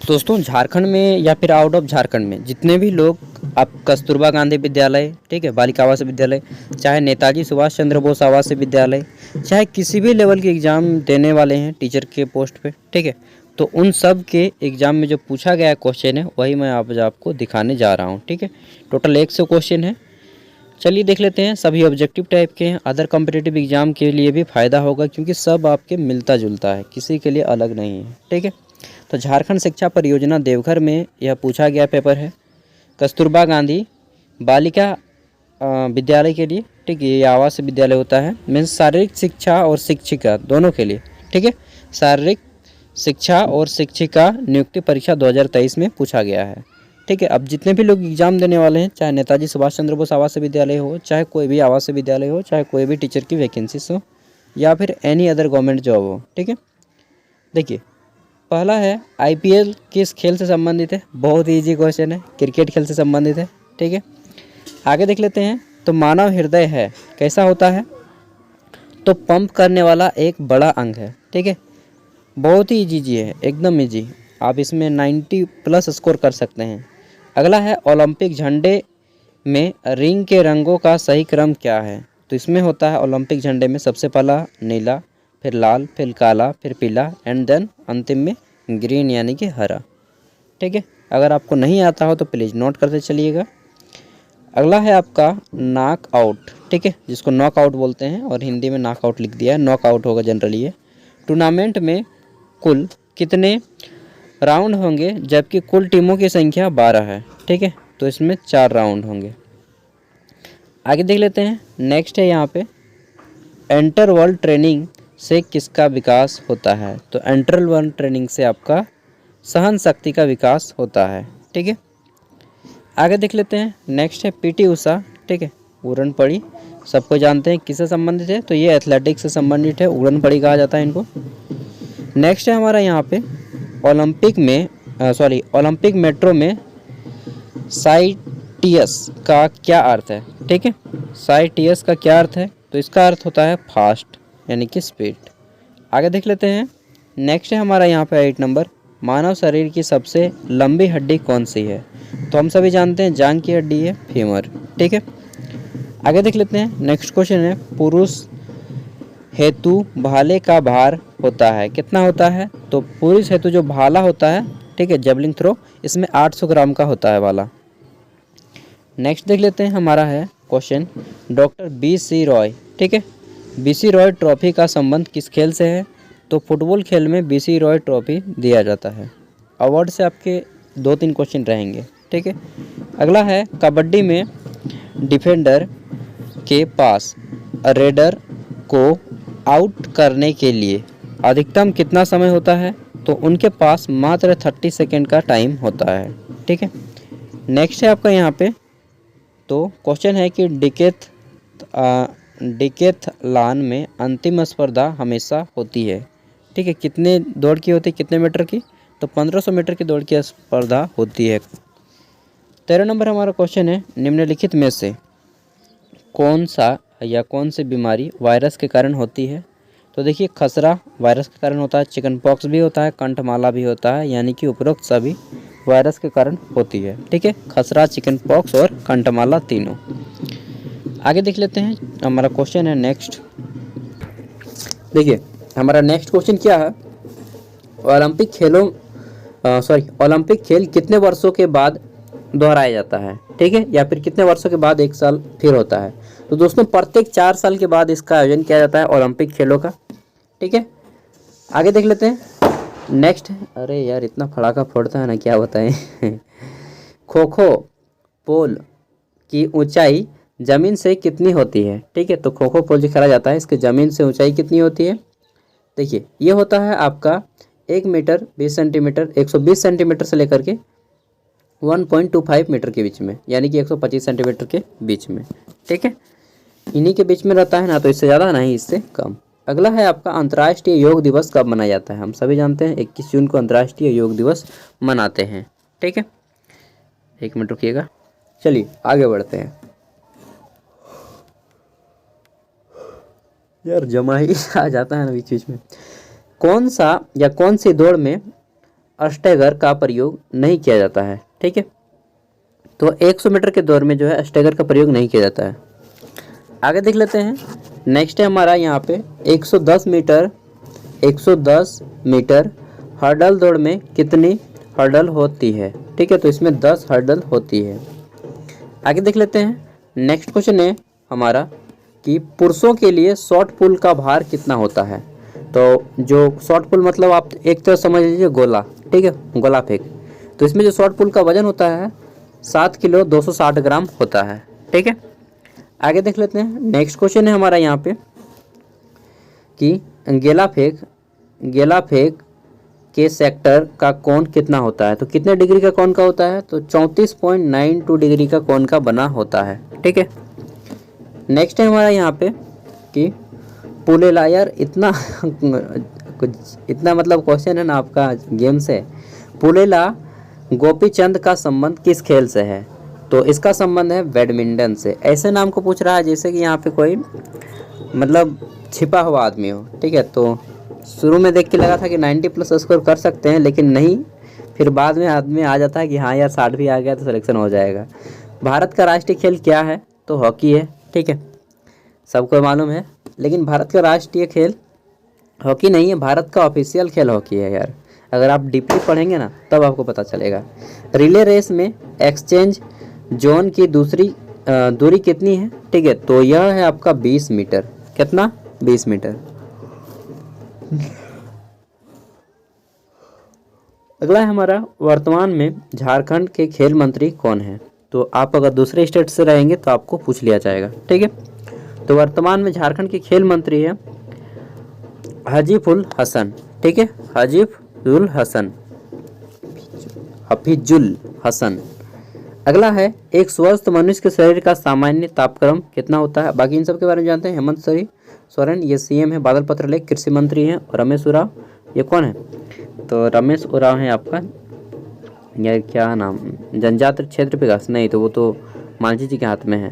दोस्तों झारखंड में या फिर आउट ऑफ झारखंड में जितने भी लोग आप कस्तूरबा गांधी विद्यालय, ठीक है, बालिका आवासीय विद्यालय, चाहे नेताजी सुभाष चंद्र बोस आवासीय विद्यालय, चाहे किसी भी लेवल के एग्ज़ाम देने वाले हैं टीचर के पोस्ट पे, ठीक है, तो उन सब के एग्ज़ाम में जो पूछा गया क्वेश्चन है वही मैं आज आपको दिखाने जा रहा हूँ। ठीक है, टोटल 100 क्वेश्चन है। चलिए देख लेते हैं। सभी ऑब्जेक्टिव टाइप के हैं, अदर कॉम्पिटिटिव एग्जाम के लिए भी फ़ायदा होगा क्योंकि सब आपके मिलता जुलता है, किसी के लिए अलग नहीं है। ठीक है, तो झारखंड शिक्षा परियोजना देवघर में यह पूछा गया पेपर है कस्तूरबा गांधी बालिका विद्यालय के लिए। ठीक है, ये आवासीय विद्यालय होता है, मीन्स शारीरिक शिक्षा और शिक्षिका दोनों के लिए। ठीक है, शारीरिक शिक्षा और शिक्षिका नियुक्ति परीक्षा 2023 में पूछा गया है। ठीक है, अब जितने भी लोग एग्ज़ाम देने वाले हैं, चाहे नेताजी सुभाष चंद्र बोस आवासीय विद्यालय हो, चाहे कोई भी आवासीय विद्यालय हो, चाहे कोई भी टीचर की वैकेंसीज हो, या फिर एनी अदर गवर्नमेंट जॉब हो। ठीक है, देखिए पहला है आईपीएल किस खेल से संबंधित है। बहुत ईजी क्वेश्चन है, क्रिकेट खेल से संबंधित है। ठीक है, आगे देख लेते हैं। तो मानव हृदय है कैसा होता है, तो पंप करने वाला एक बड़ा अंग है। ठीक है, बहुत ही ईजी है, एकदम ईजी, आप इसमें 90 प्लस स्कोर कर सकते हैं। अगला है ओलंपिक झंडे में रिंग के रंगों का सही क्रम क्या है। तो इसमें होता है ओलंपिक झंडे में सबसे पहला नीला, फिर लाल, फिर काला, फिर पीला, एंड देन अंतिम में ग्रीन यानी कि हरा। ठीक है, अगर आपको नहीं आता हो तो प्लीज़ नोट करते चलिएगा। अगला है आपका नॉक आउट। ठीक है, जिसको नॉक आउट बोलते हैं और हिंदी में नॉक आउट लिख दिया है, नॉक आउट होगा जनरली ये। टूर्नामेंट में कुल कितने राउंड होंगे जबकि कुल टीमों की संख्या 12 है। ठीक है, तो इसमें 4 राउंड होंगे। आगे देख लेते हैं। नेक्स्ट है यहाँ पे इंटरवल ट्रेनिंग से किसका विकास होता है। तो इंटरवल ट्रेनिंग से आपका सहन शक्ति का विकास होता है। ठीक है, आगे देख लेते हैं। नेक्स्ट है पीटी उषा। ठीक है, उड़न पड़ी सबको जानते हैं किससे संबंधित है, तो ये एथलेटिक्स से संबंधित है, उड़न पड़ी कहा जाता है इनको। नेक्स्ट है हमारा यहाँ पे ओलंपिक मेट्रो में साइटियस का क्या अर्थ है। ठीक है, साइटियस का क्या अर्थ है, तो इसका अर्थ होता है फास्ट यानी कि स्पीड। आगे देख लेते हैं। नेक्स्ट है हमारा यहाँ पे 8 नंबर, मानव शरीर की सबसे लंबी हड्डी कौन सी है। तो हम सभी जानते हैं जांघ की हड्डी है फीमर। ठीक है, आगे देख लेते हैं। नेक्स्ट क्वेश्चन है पुरुष हेतु भाले का भार होता है कितना होता है। तो पुरुष हेतु जो भाला होता है, ठीक है, जेवलिन थ्रो, इसमें 800 ग्राम का होता है वाला। नेक्स्ट देख लेते हैं। हमारा है क्वेश्चन डॉक्टर BC रॉय। ठीक है, BC रॉय ट्रॉफी का संबंध किस खेल से है। तो फुटबॉल खेल में BC रॉय ट्रॉफी दिया जाता है। अवार्ड से आपके 2-3 क्वेश्चन रहेंगे। ठीक है, अगला है कबड्डी में डिफेंडर के पास रेडर को आउट करने के लिए अधिकतम कितना समय होता है। तो उनके पास मात्र 30 सेकेंड का टाइम होता है। ठीक है, नेक्स्ट है आपका यहाँ पे, तो क्वेश्चन है कि डिकेथलॉन में अंतिम स्पर्धा हमेशा होती है। ठीक है, कितने दौड़ की होती है, कितने मीटर की, तो 1500 मीटर की दौड़ की स्पर्धा होती है। 13 नंबर हमारा क्वेश्चन है निम्नलिखित में से कौन सा या कौन सी बीमारी वायरस के कारण होती है। तो देखिए खसरा वायरस के कारण होता है, चिकन पॉक्स भी होता है, कंठमाला भी होता है, यानी कि उपरोक्त सभी वायरस के कारण होती है। ठीक है, खसरा, चिकन पॉक्स और कंठमाला तीनों। आगे देख लेते हैं। हमारा क्वेश्चन है नेक्स्ट, देखिए हमारा नेक्स्ट क्वेश्चन क्या है, ओलंपिक खेल कितने वर्षों के बाद दोहराया जाता है। ठीक है, या फिर कितने वर्षों के बाद एक साल फिर होता है। तो दोस्तों प्रत्येक 4 साल के बाद इसका आयोजन किया जाता है ओलंपिक खेलों का। ठीक है, आगे देख लेते हैं। नेक्स्ट, अरे यार इतना फड़ाका फोड़ता है ना, क्या बताएं। खो खो पोल की ऊंचाई ज़मीन से कितनी होती है। ठीक है, तो खो खो पोल जो खेला जाता है इसकी ज़मीन से ऊंचाई कितनी होती है। देखिए ये होता है आपका 1 मीटर 20 सेंटीमीटर, 120 सेंटीमीटर से लेकर के 1.25 मीटर के बीच में, यानी कि 125 सेंटीमीटर के बीच में। ठीक है, इन्हीं के बीच में रहता है ना, तो इससे ज़्यादा नहीं, इससे कम। अगला है आपका अंतर्राष्ट्रीय योग दिवस कब मनाया जाता है। हम सभी जानते हैं 21 जून को अंतर्राष्ट्रीय योग दिवस मनाते हैं। ठीक है, 1 मिनट रुकिएगा, चलिए आगे बढ़ते हैं। यार जमा ही आ जाता है ना बीच बीच में। कौन सा या कौन सी दौड़ में अस्टेगर का प्रयोग नहीं किया जाता है। ठीक है, तो 100 मीटर के दौड़ में जो है अस्टेगर का प्रयोग नहीं किया जाता है। आगे देख लेते हैं। नेक्स्ट है हमारा यहाँ पे 110 मीटर 110 मीटर हर्डल दौड़ में कितनी हर्डल होती है। ठीक है, तो इसमें 10 हर्डल होती है। आगे देख लेते हैं। नेक्स्ट क्वेश्चन है हमारा कि पुरुषों के लिए शॉर्ट पुल का भार कितना होता है। तो जो शॉर्ट पुल मतलब आप एक तरह समझ लीजिए गोला, ठीक है, गोला फेंक। तो इसमें जो शॉर्ट पुल का वजन होता है 7 किलो 260 ग्राम होता है। ठीक है, आगे देख लेते हैं। नेक्स्ट क्वेश्चन है हमारा यहाँ पे कि गेला फेंक के सेक्टर का कोण कितना होता है। तो कितने डिग्री का कोण का होता है, तो 34.92 डिग्री का कोण का बना होता है। ठीक है, नेक्स्ट है हमारा यहाँ पे कि पुलेला, यार इतना कुछ इतना मतलब क्वेश्चन है ना आपका गेम से। पुलेला गोपीचंद का संबंध किस खेल से है। तो इसका संबंध है बैडमिंटन से। ऐसे नाम को पूछ रहा है जैसे कि यहाँ पे कोई मतलब छिपा हुआ आदमी हो। ठीक है, तो शुरू में देख के लगा था कि 90 प्लस स्कोर कर सकते हैं, लेकिन नहीं, फिर बाद में आदमी आ जाता है कि हाँ यार 60 भी आ गया तो सिलेक्शन हो जाएगा। भारत का राष्ट्रीय खेल क्या है, तो हॉकी है। ठीक है, सबको मालूम है, लेकिन भारत का राष्ट्रीय खेल हॉकी नहीं है, भारत का ऑफिशियल खेल हॉकी है यार। अगर आप डीपली पढ़ेंगे ना तब आपको पता चलेगा। रिले रेस में एक्सचेंज जोन की दूरी कितनी है। ठीक है, तो यह है आपका 20 मीटर। कितना, 20 मीटर। अगला है हमारा वर्तमान में झारखंड के खेल मंत्री कौन है। तो आप अगर दूसरे स्टेट से रहेंगे तो आपको पूछ लिया जाएगा। ठीक है, तो वर्तमान में झारखंड के खेल मंत्री है हजीफुल हसन। ठीक है, हजीफुल हसन, हफीजुल हसन। अगला है एक स्वस्थ मनुष्य के शरीर का सामान्य तापक्रम कितना होता है। बाकी इन सब के बारे में जानते हैं। हेमंत सोरेन ये सीएम है, बादल पत्रलेख कृषि मंत्री हैं, और रमेश उरांव ये कौन है, तो रमेश उरांव है आपका, यार क्या नाम, जनजातीय क्षेत्र विकास, नहीं तो वो तो मांझी जी के हाथ में है,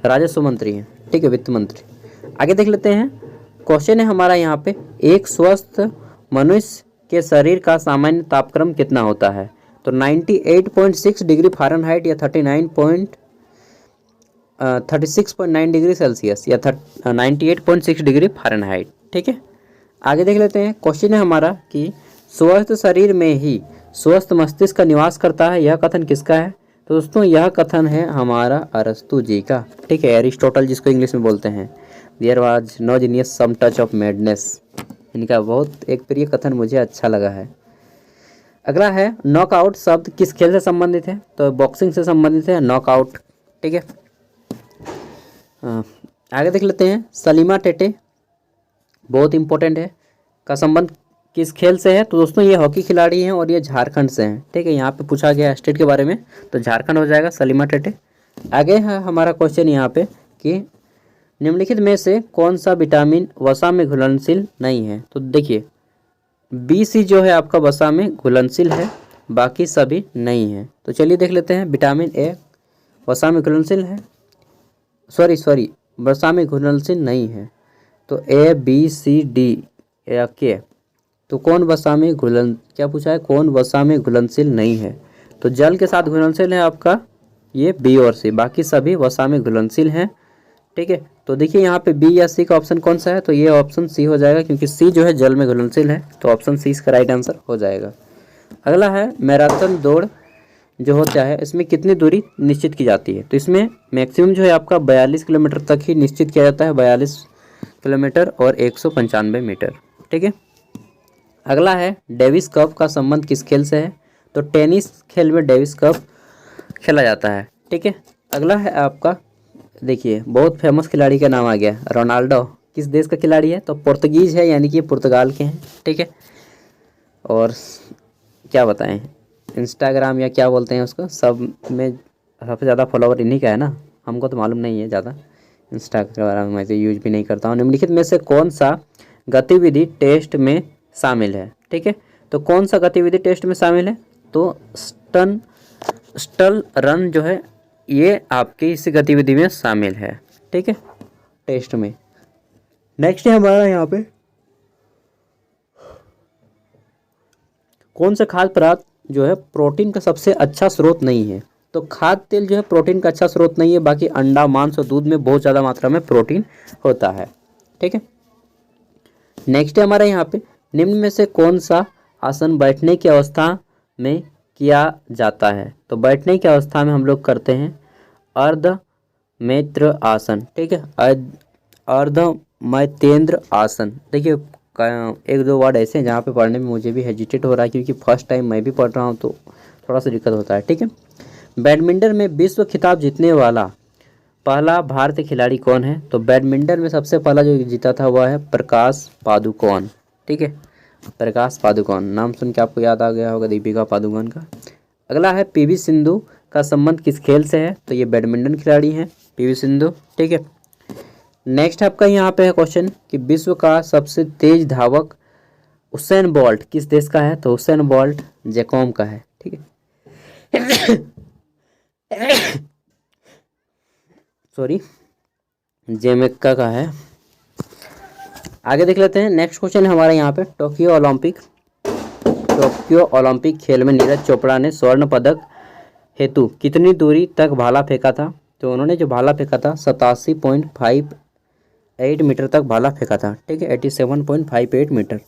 राजस्व मंत्री हैं। ठीक है, वित्त मंत्री। आगे देख लेते हैं। क्वेश्चन है हमारा यहाँ पे एक स्वस्थ मनुष्य के शरीर का सामान्य तापक्रम कितना होता है। तो 98.6 डिग्री फ़ारेनहाइट या 36.9 डिग्री सेल्सियस या 98.6 डिग्री फ़ारेनहाइट। ठीक है, आगे देख लेते हैं। क्वेश्चन है हमारा कि स्वस्थ शरीर में ही स्वस्थ मस्तिष्क का निवास करता है, यह कथन किसका है। तो दोस्तों यह कथन है हमारा अरस्तु जी का। ठीक है, एरिस्टोटल जिसको इंग्लिश में बोलते हैं। There was no genius some touch of madness, इनका बहुत एक प्रिय कथन मुझे अच्छा लगा है। अगला है नॉकआउट शब्द किस खेल से संबंधित है। तो बॉक्सिंग से संबंधित है नॉकआउट। ठीक है, आगे देख लेते हैं। सलीमा टेटे बहुत इंपॉर्टेंट है, का संबंध किस खेल से है। तो दोस्तों ये हॉकी खिलाड़ी हैं और ये झारखंड से हैं। ठीक है, यहाँ पे पूछा गया स्टेट के बारे में, तो झारखंड हो जाएगा सलीमा टेटे। आगे है हमारा क्वेश्चन यहाँ पे कि निम्नलिखित में से कौन सा विटामिन वसा में घुलनशील नहीं है। तो देखिए BC जो है आपका वसा में घुलनशील है, बाकी सभी नहीं है। तो चलिए देख लेते हैं। विटामिन A वसा में घुलनशील है, सॉरी वसा में घुलनशील नहीं है। तो A B C D या K, तो कौन वसा में क्या पूछा है, कौन वसा में घुलनशील नहीं है। तो जल के साथ घुलनशील है आपका ये B और C, बाकी सभी वसा में घुलनशील हैं। ठीक है, तो देखिए यहाँ पे B या C का ऑप्शन कौन सा है, तो ये ऑप्शन C हो जाएगा, क्योंकि C जो है जल में घुलनशील है। तो ऑप्शन C इसका राइट आंसर हो जाएगा। अगला है मैराथन दौड़ जो होता है इसमें कितनी दूरी निश्चित की जाती है। तो इसमें मैक्सिमम जो है आपका 42 किलोमीटर तक ही निश्चित किया जाता है, 42 किलोमीटर और 195 मीटर। ठीक है, अगला है डेविस कप का संबंध किस खेल से है। तो टेनिस खेल में डेविस कप खेला जाता है। ठीक है, अगला है आपका, देखिए बहुत फेमस खिलाड़ी का नाम आ गया, रोनाल्डो किस देश का खिलाड़ी है। तो पुर्तगीज है, यानी कि पुर्तगाल के हैं। ठीक है, और क्या बताएं, इंस्टाग्राम या क्या बोलते हैं उसको, सब में सबसे ज़्यादा फॉलोवर इन्हीं का है ना। हमको तो मालूम नहीं है ज़्यादा, इंस्टाग्राम मैं तो यूज भी नहीं करता हूँ। निम्नलिखित में से कौन सा गतिविधि टेस्ट में शामिल है। ठीक है, तो कौन सा गतिविधि टेस्ट में शामिल है, तो स्टल रन जो है ये आपकी इस गतिविधि में शामिल है। ठीक है, टेस्ट में। नेक्स्ट है हमारा यहाँ पे कौन सा खाद्य पदार्थ जो है प्रोटीन का सबसे अच्छा स्रोत नहीं है? तो खाद्य तेल जो है प्रोटीन का अच्छा स्रोत नहीं है, बाकी अंडा, मांस और दूध में बहुत ज़्यादा मात्रा में प्रोटीन होता है। ठीक है, नेक्स्ट है हमारा यहाँ पे, निम्न में से कौन सा आसन बैठने की अवस्था में किया जाता है? तो बैठने की अवस्था में हम लोग करते हैं अर्धमेत्र आसन। ठीक है, अर्धमैतेंद्र आसन। देखिए एक दो वर्ड ऐसे हैं जहाँ पे पढ़ने में मुझे भी हेजिटेट हो रहा है, क्योंकि फर्स्ट टाइम मैं भी पढ़ रहा हूँ तो थोड़ा सा दिक्कत होता है। ठीक है, बैडमिंटन में विश्व खिताब जीतने वाला पहला भारतीय खिलाड़ी कौन है? तो बैडमिंटन में सबसे पहला जो जीता था वह है प्रकाश पादुकोण। ठीक है, प्रकाश पादुकोण नाम सुन के आपको याद आ गया होगा दीपिका पादुकोण का। अगला है पीवी सिंधु का संबंध किस खेल से है? तो ये बैडमिंटन खिलाड़ी हैं पीवी सिंधु। ठीक है, नेक्स्ट आपका यहाँ पे है क्वेश्चन कि विश्व का सबसे तेज धावक उसेन बोल्ट किस देश का है? तो हुसैन बोल्ट जैकोम का है। ठीक है सॉरी, जमैका का है। आगे देख लेते हैं, नेक्स्ट क्वेश्चन है हमारा यहाँ पे, टोक्यो ओलंपिक खेल में नीरज चोपड़ा ने स्वर्ण पदक हेतु कितनी दूरी तक भाला फेंका था? तो उन्होंने जो भाला फेंका था 87.58 मीटर तक भाला फेंका था। ठीक है, 87.58 मीटर।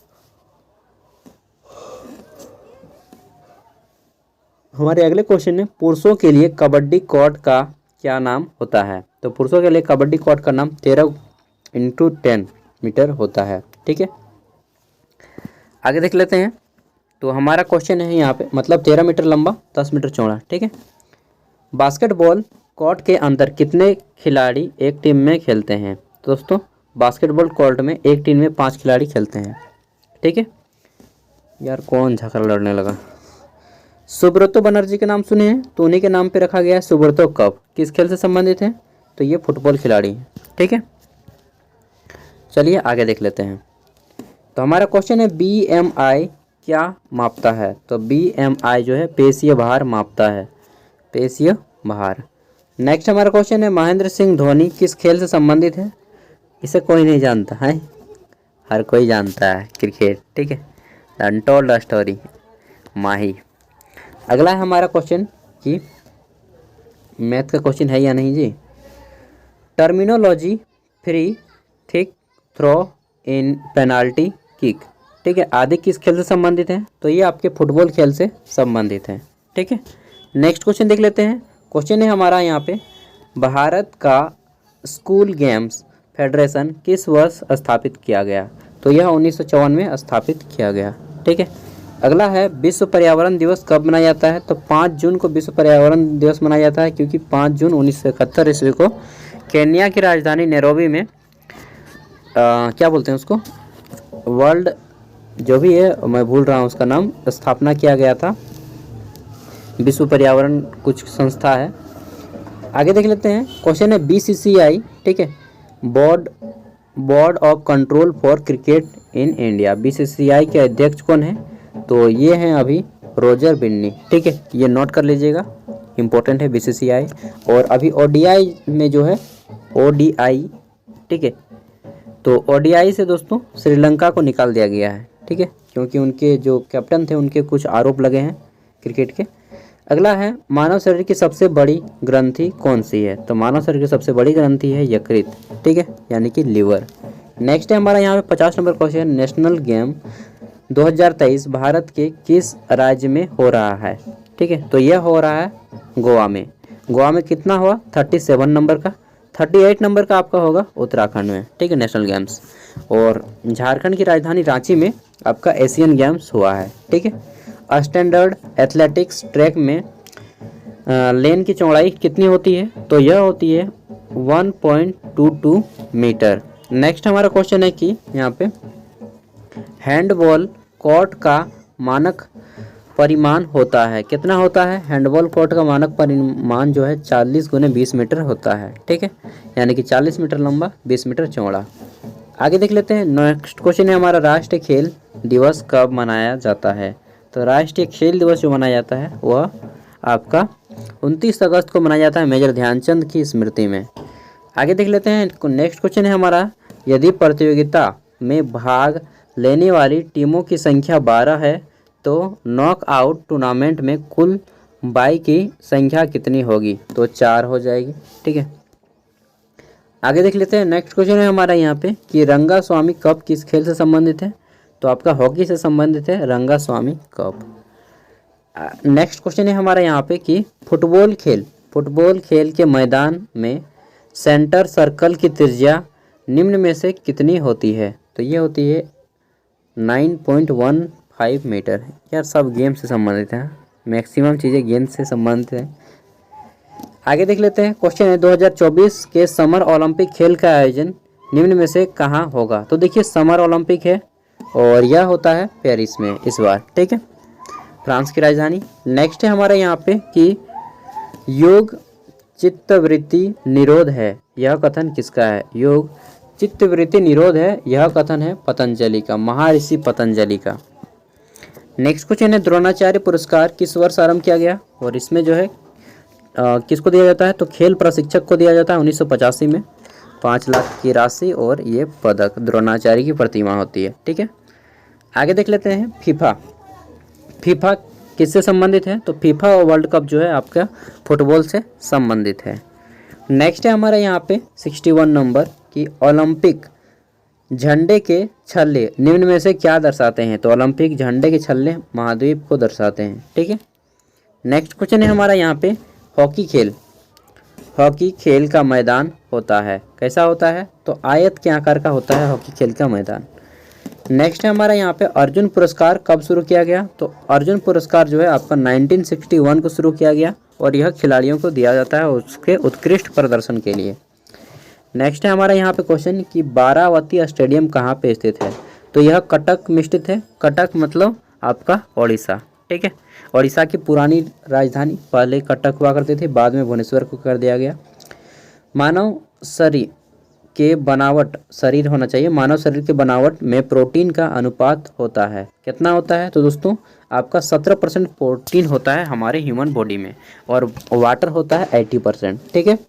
हमारे अगले क्वेश्चन है, पुरुषों के लिए कबड्डी कोर्ट का क्या नाम होता है? तो पुरुषों के लिए कबड्डी कोर्ट का नाम 13x10 मीटर होता है। ठीक है, आगे देख लेते हैं। तो हमारा क्वेश्चन है यहाँ पे, मतलब 13 मीटर लंबा 10 मीटर चौड़ा। ठीक है, बास्केटबॉल कोर्ट के अंदर कितने खिलाड़ी एक टीम में खेलते हैं? तो दोस्तों बास्केटबॉल कोर्ट में एक टीम में 5 खिलाड़ी खेलते हैं। ठीक है, यार कौन झगड़ा लड़ने लगा। सुब्रतो बनर्जी के नाम सुने हैं, तो उन्हीं के नाम पे रखा गया है सुब्रतो कप। किस खेल से संबंधित है? तो ये फुटबॉल खिलाड़ी हैं। ठीक है, चलिए आगे देख लेते हैं। तो हमारा क्वेश्चन है, BMI क्या मापता है? तो BMI जो है पेशीय भार मापता है, पेशीय भार। नेक्स्ट हमारा क्वेश्चन है, महेंद्र सिंह धोनी किस खेल से संबंधित है? इसे कोई नहीं जानता है, हर कोई जानता है, क्रिकेट। ठीक है, अनटोल्ड स्टोरी, माही। अगला है हमारा क्वेश्चन कि मैथ का क्वेश्चन है या नहीं जी। Terminology free kick throw in penalty kick. ठीक है, आदि किस खेल से संबंधित है? तो ये आपके फुटबॉल खेल से संबंधित है। ठीक है, नेक्स्ट क्वेश्चन देख लेते हैं। क्वेश्चन है हमारा यहाँ पे, भारत का स्कूल गेम्स फेडरेशन किस वर्ष स्थापित किया गया? तो यह 1954 में स्थापित किया गया। ठीक है, अगला है, विश्व पर्यावरण दिवस कब मनाया जाता है? तो 5 जून को विश्व पर्यावरण दिवस मनाया जाता है, क्योंकि 5 जून 1971 ईस्वी को केन्या की राजधानी नैरोबी में क्या बोलते हैं उसको, वर्ल्ड जो भी है मैं भूल रहा हूँ उसका नाम, स्थापना किया गया था। विश्व पर्यावरण कुछ संस्था है। आगे देख लेते हैं। क्वेश्चन है, BCCI, ठीक है, board of control for cricket in India, BCCI के अध्यक्ष कौन है? तो ये हैं अभी रोजर बिन्नी। ठीक है, ये नोट कर लीजिएगा, इम्पोर्टेंट है BCCI। और अभी ODI में जो है ODI, ठीक है, तो ODI से दोस्तों श्रीलंका को निकाल दिया गया है। ठीक है, क्योंकि उनके जो कैप्टन थे उनके कुछ आरोप लगे हैं क्रिकेट के। अगला है, मानव शरीर की सबसे बड़ी ग्रंथि कौन सी है? तो मानव शरीर की सबसे बड़ी ग्रंथि है यकृत। ठीक है, यानी कि लिवर। नेक्स्ट है हमारा यहाँ पे 50 number question, national game 2023 Bharat के किस राज्य में हो रहा है? ठीक है, तो यह हो रहा है गोवा में। गोवा में कितना हुआ? 37 नंबर का। 38 नंबर का आपका होगा उत्तराखंड में। ठीक है, नेशनल गेम्स। और झारखंड की राजधानी रांची में आपका एशियन गेम्स हुआ है। ठीक है, स्टैंडर्ड एथलेटिक्स ट्रैक में लेन की चौड़ाई कितनी होती है? तो यह होती है 1.22 मीटर। नेक्स्ट हमारा क्वेश्चन है कि यहाँ पे हैंडबॉल कोर्ट का मानक परिमाण होता है, कितना होता है? हैंडबॉल कोर्ट का मानक परिमाण जो है 40 × 20 मीटर होता है। ठीक है, यानी कि 40 मीटर लंबा, 20 मीटर चौड़ा। आगे देख लेते हैं। नेक्स्ट क्वेश्चन है हमारा, राष्ट्रीय खेल दिवस कब मनाया जाता है? तो राष्ट्रीय खेल दिवस जो मनाया जाता है वह आपका 29 अगस्त को मनाया जाता है, मेजर ध्यानचंद की स्मृति में। आगे देख लेते हैं। नेक्स्ट क्वेश्चन है हमारा, यदि प्रतियोगिता में भाग लेने वाली टीमों की संख्या 12 है तो नॉकआउट टूर्नामेंट में कुल बाई की संख्या कितनी होगी? तो 4 हो जाएगी। ठीक है, आगे देख लेते हैं। नेक्स्ट क्वेश्चन है हमारा यहाँ पे कि रंगास्वामी कप किस खेल से संबंधित है? तो आपका हॉकी से संबंधित है रंगास्वामी कप। नेक्स्ट क्वेश्चन है हमारा यहाँ पे कि फुटबॉल खेल के मैदान में सेंटर सर्कल की त्रिज्या निम्न में से कितनी होती है? तो ये होती है 9.15 मीटर। यार सब गेम से संबंधित है, मैक्सिमम चीज़ें गेम से संबंधित हैं। आगे देख लेते हैं। क्वेश्चन है 2024 के समर ओलंपिक खेल का आयोजन निम्न में से कहाँ होगा? तो देखिए समर ओलंपिक है और यह होता है पेरिस में इस बार। ठीक है, फ्रांस की राजधानी। नेक्स्ट है हमारा यहाँ पे कि योग चित्तवृत्ति निरोध है, यह कथन किसका है? योग चित्तवृत्ति निरोध है, यह कथन है पतंजलि का, महर्षि पतंजलि का। नेक्स्ट क्वेश्चन है द्रोणाचार्य पुरस्कार किस वर्ष आरंभ किया गया? और इसमें जो है किसको दिया जाता है? तो खेल प्रशिक्षक को दिया जाता है 1985 में। 5 लाख की राशि और ये पदक द्रोणाचार्य की प्रतिमा होती है। ठीक है, आगे देख लेते हैं। फीफा किससे संबंधित है? तो फीफा वर्ल्ड कप जो है आपका फुटबॉल से संबंधित है। नेक्स्ट है हमारा यहाँ पे 61 नंबर कि ओलंपिक झंडे के छल्ले निम्न में से क्या दर्शाते हैं? तो ओलंपिक झंडे के छल्ले महाद्वीप को दर्शाते हैं। ठीक है, नेक्स्ट क्वेश्चन है हमारा यहाँ पे हॉकी खेल का मैदान होता है, कैसा होता है? तो आयत के आकार का होता है हॉकी खेल का मैदान। नेक्स्ट है हमारा यहाँ पे अर्जुन पुरस्कार कब शुरू किया गया? तो अर्जुन पुरस्कार जो है आपका 1961 को शुरू किया गया और यह खिलाड़ियों को दिया जाता है उसके उत्कृष्ट प्रदर्शन के लिए। नेक्स्ट है हमारा यहाँ पे क्वेश्चन कि बारावती स्टेडियम कहाँ पे स्थित है? तो यह कटक में स्थित है। कटक मतलब आपका ओडिशा। ठीक है, ओडिशा की पुरानी राजधानी पहले कटक हुआ करती थी, बाद में भुवनेश्वर को कर दिया गया। मानव शरीर के बनावट शरीर होना चाहिए, मानव शरीर के बनावट में प्रोटीन का अनुपात होता है, कितना होता है? तो दोस्तों आपका 17% प्रोटीन होता है हमारे ह्यूमन बॉडी में और वाटर होता है 80%। ठीक है,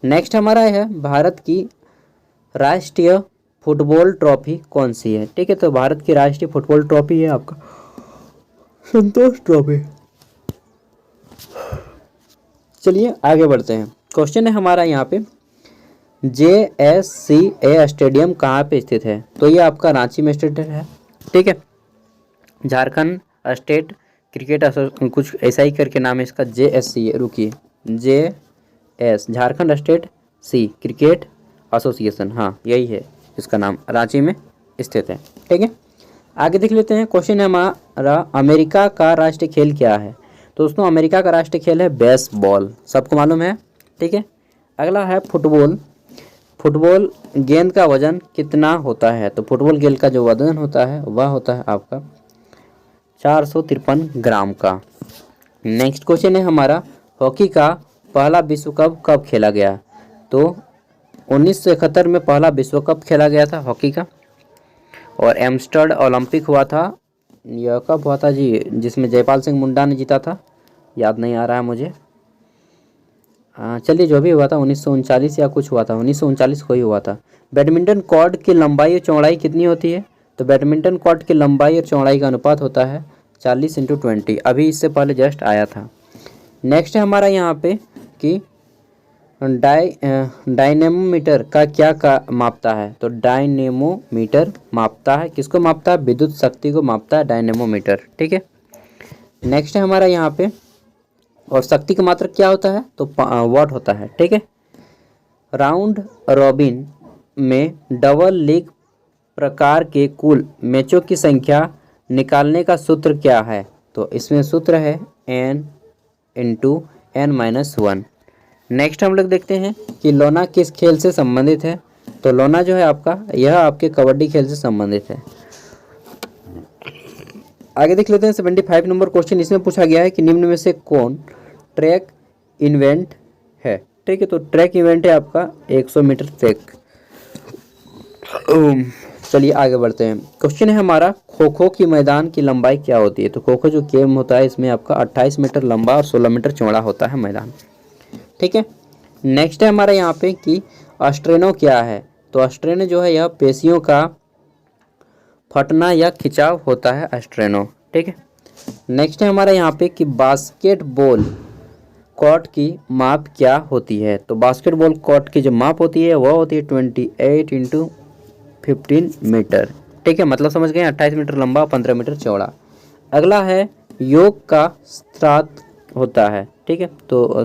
नेक्स्ट हमारा है भारत की राष्ट्रीय फुटबॉल ट्रॉफी कौन सी है? ठीक है, तो भारत की राष्ट्रीय फुटबॉल ट्रॉफी है आपका संतोष ट्रॉफी। चलिए आगे बढ़ते हैं। क्वेश्चन है हमारा यहाँ पे JSCA स्टेडियम कहाँ पे स्थित है? तो ये आपका रांची में स्थित है। ठीक है, झारखंड स्टेट क्रिकेट कुछ ऐसा ही करके नाम है इसका, JSCA। रुकिए, JS झारखंड स्टेट सी क्रिकेट एसोसिएशन, हाँ यही है इसका नाम, रांची में स्थित है। ठीक है, आगे देख लेते हैं। क्वेश्चन है हमारा अमेरिका का राष्ट्रीय खेल क्या है? तो दोस्तों अमेरिका का राष्ट्रीय खेल है बेसबॉल, सबको मालूम है। ठीक है, अगला है फुटबॉल गेंद का वजन कितना होता है? तो फुटबॉल गेंद का जो वजन होता है वह होता है आपका 453 ग्राम का। नेक्स्ट क्वेश्चन है हमारा हॉकी का पहला विश्व कप कब खेला गया? तो 1971 में पहला विश्व कप खेला गया था हॉकी का। और एम्स्टर्ड ओलंपिक हुआ था, यह कब हुआ था जी? जिसमें जयपाल सिंह मुंडा ने जीता था, याद नहीं आ रहा है मुझे। चलिए जो भी हुआ था 1939 या कुछ हुआ था, 1939 को ही हुआ था। बैडमिंटन कोर्ट की लंबाई और चौड़ाई कितनी होती है? तो बैडमिंटन कोर्ट की लंबाई और चौड़ाई का अनुपात होता है 40/20। अभी इससे पहले जस्ट आया था। नेक्स्ट है हमारा यहाँ पे कि डायनेमोमीटर का क्या मापता है? तो डायनेमोमीटर मापता है, किसको मापता है? विद्युत शक्ति को मापता है डायनेमोमीटर। ठीक है, नेक्स्ट है हमारा यहाँ पे और शक्ति की मात्रा क्या होता है? तो वाट होता है। ठीक है, राउंड रॉबिन में डबल लीग प्रकार के कुल मैचों की संख्या निकालने का सूत्र क्या है? तो इसमें सूत्र है n/n-1। नेक्स्ट हम लोग देखते हैं कि लोना किस खेल से संबंधित है? तो लोना जो है आपका यह आपके कबड्डी खेल से संबंधित है। आगे देख लेते हैं 75 नंबर क्वेश्चन। इसमें पूछा गया है कि निम्न में से कौन ट्रैक इवेंट है? ठीक है, तो ट्रैक इवेंट है आपका 100 मीटर ट्रैक। चलिए आगे बढ़ते हैं। क्वेश्चन है हमारा खो खो की मैदान की लंबाई क्या होती है? तो खो खो जो गेम होता है इसमें आपका 28 मीटर लंबा और 16 मीटर चौड़ा होता है मैदान। ठीक है, नेक्स्ट है हमारा यहाँ पे कि अस्ट्रेनो क्या है? तो अस्ट्रेनो जो है यह पेशियों का फटना या खिंचाव होता है स्ट्रेनो। ठीक है। नेक्स्ट है हमारा यहाँ पे कि बास्केटबॉल कोर्ट की माप क्या होती है। तो बास्केटबॉल कोर्ट की जो माप होती है वह होती है 28x15 मीटर। ठीक है, मतलब समझ गए, 28 मीटर लंबा 15 मीटर चौड़ा। अगला है योग का स्रोत होता है। ठीक है, तो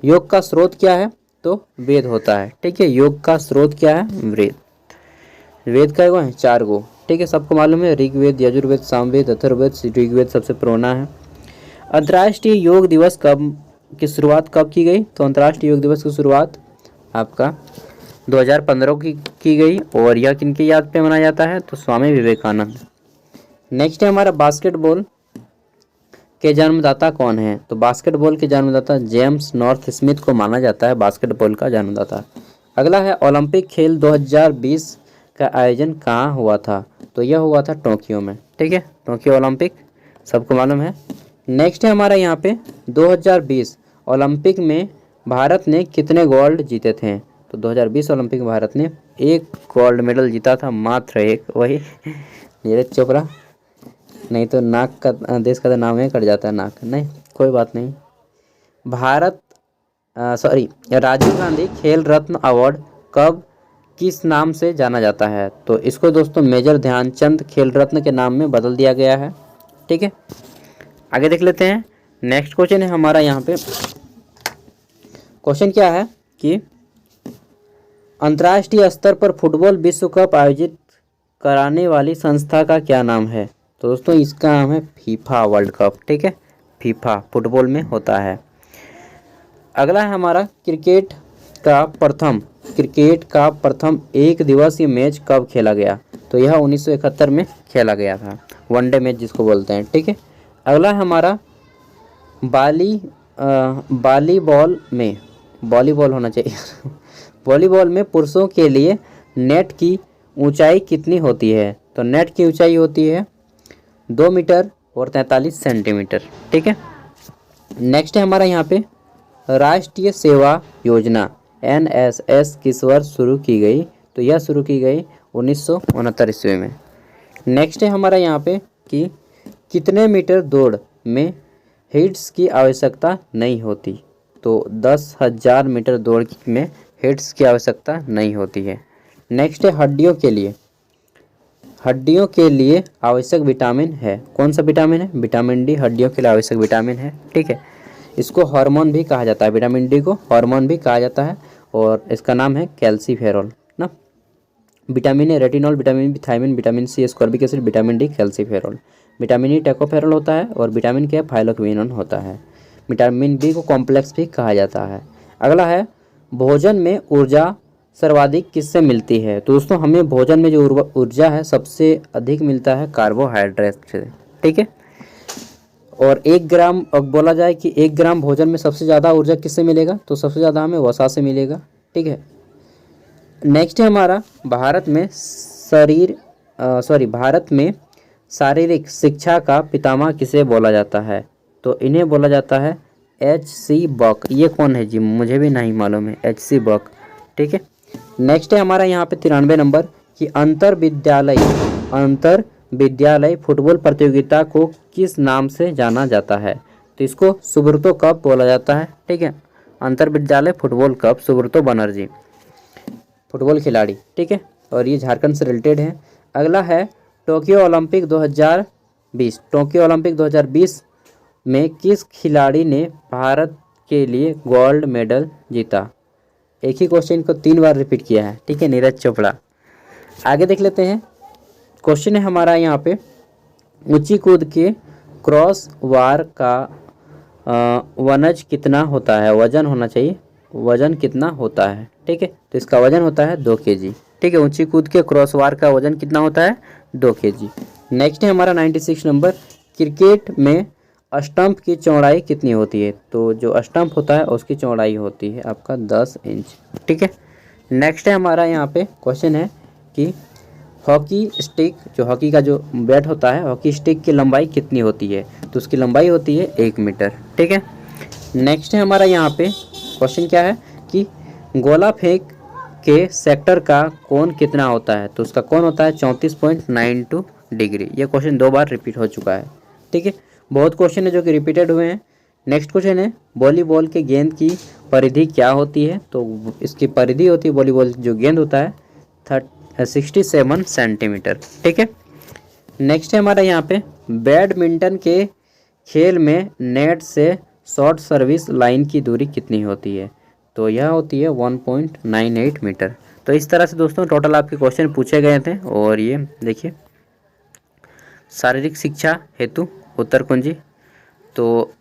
योग का स्रोत क्या है, तो वेद होता है। ठीक है, योग का स्रोत क्या है, वेद। वेद का है 4 गो। ठीक है, सबको मालूम है, ऋग्वेद, यजुर्वेद, सामवेद, अथर्ववेद, ऋग्वेद सबसे पुराना है। अंतर्राष्ट्रीय योग दिवस की शुरुआत कब की गई, तो अंतर्राष्ट्रीय योग दिवस की शुरुआत आपका 2015 की गई। और यह किनकी याद पे मनाया जाता है, तो स्वामी विवेकानंद। नेक्स्ट है हमारा बास्केटबॉल के जन्मदाता कौन है। तो बास्केटबॉल के जन्मदाता जेम्स नॉर्थ स्मिथ को माना जाता है बास्केटबॉल का जन्मदाता। अगला है ओलंपिक खेल 2020 का आयोजन कहाँ हुआ था। तो यह हुआ था टोक्यो में। ठीक है, टोक्यो ओलंपिक सबको मालूम है। नेक्स्ट है हमारा यहाँ पे 2020 ओलंपिक में भारत ने कितने गोल्ड जीते थे। तो 2020 ओलंपिक में भारत ने 1 गोल्ड मेडल जीता था, मात्र 1, वही नीरज चोपड़ा। नहीं तो नाक का देश का तो नाम ही कट जाता है, नाक। नहीं, कोई बात नहीं। राजीव गांधी खेल रत्न अवार्ड कब किस नाम से जाना जाता है। तो इसको दोस्तों मेजर ध्यानचंद खेल रत्न के नाम में बदल दिया गया है। ठीक है, आगे देख लेते हैं। नेक्स्ट क्वेश्चन है हमारा यहाँ पे, क्वेश्चन क्या है कि अंतर्राष्ट्रीय स्तर पर फुटबॉल विश्व कप आयोजित कराने वाली संस्था का क्या नाम है। तो दोस्तों इसका नाम है फीफा वर्ल्ड कप। ठीक है, फीफा फुटबॉल में होता है। अगला है हमारा क्रिकेट का प्रथम एक दिवसीय मैच कब खेला गया। तो यह 1971 में खेला गया था, वनडे मैच जिसको बोलते हैं। ठीक है, अगला है हमारा वॉलीबॉल होना चाहिए वॉलीबॉल में पुरुषों के लिए नेट की ऊंचाई कितनी होती है। तो नेट की ऊंचाई होती है 2 मीटर और 43 सेंटीमीटर। ठीक है, नेक्स्ट है हमारा यहाँ पे राष्ट्रीय सेवा योजना NSS किस वर्ष शुरू की गई। तो यह शुरू की गई 1969 ईस्वी में। नेक्स्ट है हमारा यहाँ पे कि कितने मीटर दौड़ में हिट्स की आवश्यकता नहीं होती। तो 10,000 मीटर दौड़ में हिट्स की आवश्यकता नहीं होती है। नेक्स्ट है हड्डियों के लिए आवश्यक विटामिन है। कौन सा विटामिन है, विटामिन डी हड्डियों के लिए आवश्यक विटामिन है। ठीक है, इसको हार्मोन भी कहा जाता है, विटामिन डी को हार्मोन भी कहा जाता है और इसका नाम है कैल्सीफेरॉल ना। Vitamin A retinol, vitamin B thiamine, vitamin C ascorbic acid, vitamin D calciferol, vitamin E tocopherol होता है और विटामिन के फाइलोक्विनोन होता है। विटामिन बी को कॉम्प्लेक्स भी कहा जाता है। अगला है भोजन में ऊर्जा सर्वाधिक किससे मिलती है। तो दोस्तों हमें भोजन में जो ऊर्जा है सबसे अधिक मिलता है कार्बोहाइड्रेट से। ठीक है, और 1 ग्राम बोला जाए कि 1 ग्राम भोजन में सबसे ज़्यादा ऊर्जा किससे मिलेगा। तो सबसे ज़्यादा हमें वसा से मिलेगा। ठीक है, नेक्स्ट है हमारा भारत में शारीरिक शिक्षा का पितामह किसे बोला जाता है। तो इन्हें बोला जाता है H.C. बक। ये कौन है जी, मुझे भी नहीं मालूम है, H.C. बक। ठीक है, नेक्स्ट है हमारा यहाँ पे 93 नंबर कि अंतर विद्यालय फुटबॉल प्रतियोगिता को किस नाम से जाना जाता है। तो इसको सुब्रतो कप बोला जाता है। ठीक है, अंतर विद्यालय football cup, Subroto Banerjee football खिलाड़ी। ठीक है, और ये झारखंड से रिलेटेड है। अगला है टोक्यो ओलंपिक 2020 में किस खिलाड़ी ने भारत के लिए गोल्ड मेडल जीता। एक ही क्वेश्चन को 3 बार रिपीट किया है। ठीक है, नीरज चोपड़ा। आगे देख लेते हैं, क्वेश्चन है हमारा यहाँ पे ऊंची कूद के क्रॉस वार का वजन कितना होता है, वजन होना चाहिए, वजन कितना होता है। ठीक है, तो इसका वजन होता है 2 kg। ठीक है, ऊंची कूद के क्रॉस वार का वजन कितना होता है, 2 kg। नेक्स्ट है हमारा 96 नंबर, क्रिकेट में स्टंप की चौड़ाई कितनी होती है। तो जो स्टंप होता है उसकी चौड़ाई होती है आपका 10 इंच। ठीक है, नेक्स्ट है हमारा यहाँ पे क्वेश्चन है कि हॉकी स्टिक, जो हॉकी का जो बैट होता है, हॉकी स्टिक की लंबाई कितनी होती है। तो उसकी लंबाई होती है 1 मीटर। ठीक है, नेक्स्ट है हमारा यहाँ पे क्वेश्चन क्या है कि गोला फेंक के सेक्टर का कोण कितना होता है? तो उसका कोण होता है 34.92 डिग्री। ये क्वेश्चन 2 बार रिपीट हो चुका है, ठीक है। बहुत क्वेश्चन है जो कि रिपीटेड हुए हैं। नेक्स्ट क्वेश्चन है, वॉलीबॉल के गेंद की परिधि क्या होती है? तो इसकी परिधि होती है, वॉलीबॉल जो गेंद होता है 67 सेंटीमीटर, ठीक है। नेक्स्ट है हमारा यहाँ पे, बैडमिंटन के खेल में नेट से शॉर्ट सर्विस लाइन की दूरी कितनी होती है? तो यह होती है 1.98 मीटर। तो इस तरह से दोस्तों टोटल आपके क्वेश्चन पूछे गए थे। और ये देखिए, शारीरिक शिक्षा हेतु उत्तर कुंजी। तो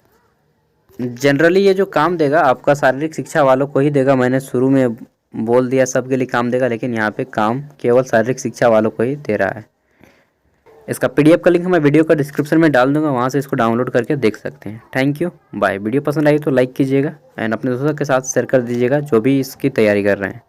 जनरली ये जो काम देगा आपका शारीरिक शिक्षा वालों को ही देगा। मैंने शुरू में बोल दिया सबके लिए काम देगा, लेकिन यहाँ पे काम केवल शारीरिक शिक्षा वालों को ही दे रहा है। इसका पीडीएफ का लिंक मैं वीडियो का डिस्क्रिप्शन में डाल दूंगा, वहाँ से इसको डाउनलोड करके देख सकते हैं। Thank you, bye. वीडियो पसंद आई तो लाइक कीजिएगा एंड अपने दोस्तों के साथ शेयर कर दीजिएगा जो भी इसकी तैयारी कर रहे हैं।